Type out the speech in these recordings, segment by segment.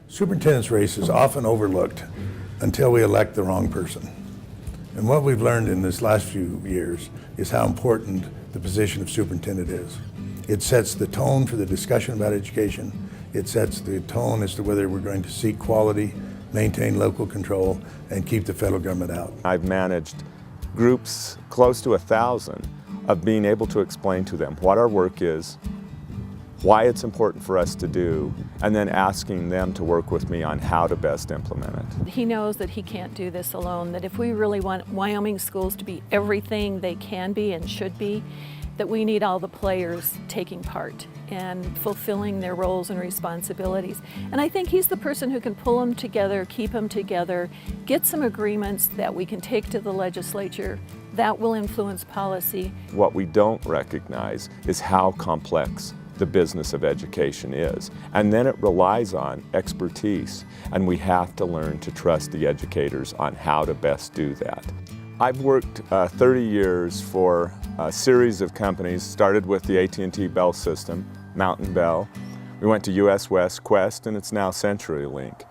Superintendent's race is often overlooked until we elect the wrong person. And what we've learned in this last few years is how important the position of superintendent is. It sets the tone for the discussion about education. It sets the tone as to whether we're going to seek quality, maintain local control, and keep the federal government out. I've managed groups close to 1,000 of being able to explain to them what our work is, why it's important for us to do, and then asking them to work with me on how to best implement it. He knows that he can't do this alone, that if we really want Wyoming schools to be everything they can be and should be, that we need all the players taking part and fulfilling their roles and responsibilities. And I think he's the person who can pull them together, keep them together, get some agreements that we can take to the legislature that will influence policy. What we don't recognize is how complex the business of education is. And then it relies on expertise, and we have to learn to trust the educators on how to best do that. I've worked 30 years for a series of companies, started with the AT&T Bell system, Mountain Bell. We went to US West, Quest, and it's now CenturyLink.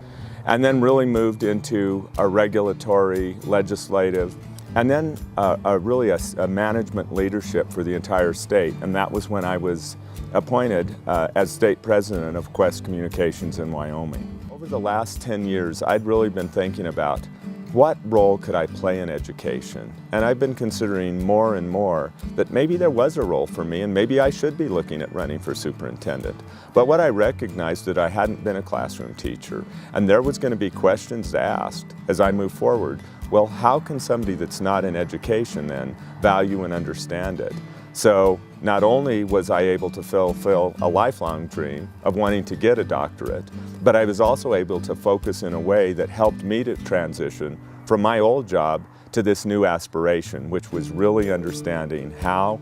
And then really moved into a regulatory, legislative, and then really a management leadership for the entire state. And that was when I was appointed as state president of Quest Communications in Wyoming. Over the last 10 years, I'd really been thinking about what role could I play in education? And I've been considering more and more that maybe there was a role for me and maybe I should be looking at running for superintendent. But what I recognized that I hadn't been a classroom teacher, and there was going to be questions asked as I move forward. Well, how can somebody that's not in education then value and understand it? So not only was I able to fulfill a lifelong dream of wanting to get a doctorate, but I was also able to focus in a way that helped me to transition from my old job to this new aspiration, which was really understanding how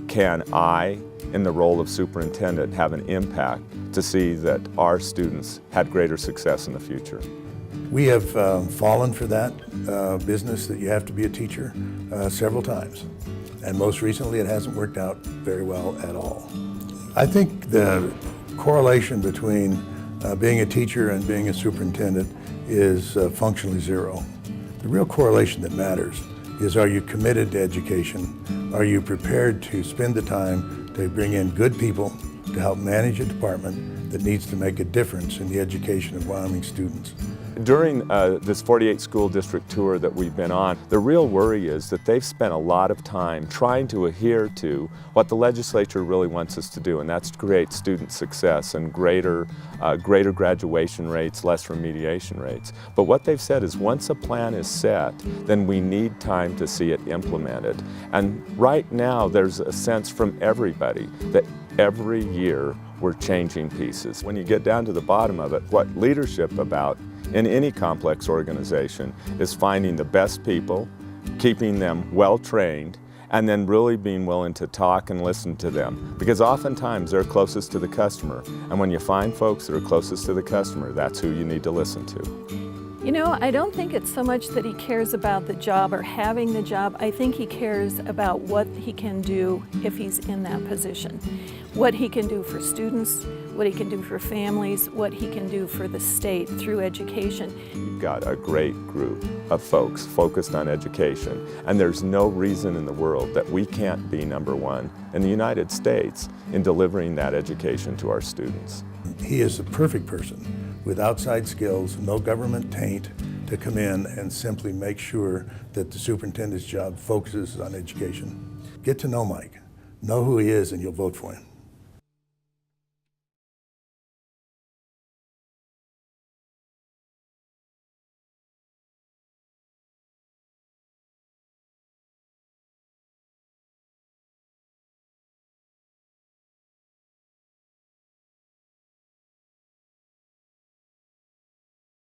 can I, in the role of superintendent, have an impact to see that our students had greater success in the future. We have fallen for that business that you have to be a teacher several times. And most recently, it hasn't worked out very well at all. I think the correlation between being a teacher and being a superintendent is functionally zero. The real correlation that matters is, are you committed to education? Are you prepared to spend the time to bring in good people to help manage a department that needs to make a difference in the education of Wyoming students? During this 48 school district tour that we've been on, the real worry is that they've spent a lot of time trying to adhere to what the legislature really wants us to do, and that's to create student success and greater graduation rates, less remediation rates. But what they've said is once a plan is set, then we need time to see it implemented. And right now there's a sense from everybody that every year we're changing pieces. When you get down to the bottom of it, what leadership about in any complex organization is finding the best people, keeping them well trained, and then really being willing to talk and listen to them. Because oftentimes they're closest to the customer, and when you find folks that are closest to the customer, that's who you need to listen to. You know, I don't think it's so much that he cares about the job or having the job. I think he cares about what he can do if he's in that position. What he can do for students, what he can do for families, what he can do for the state through education. We've got a great group of folks focused on education, and there's no reason in the world that we can't be number one in the United States in delivering that education to our students. He is the perfect person with outside skills, no government taint, to come in and simply make sure that the superintendent's job focuses on education. Get to know Mike, know who he is, and you'll vote for him.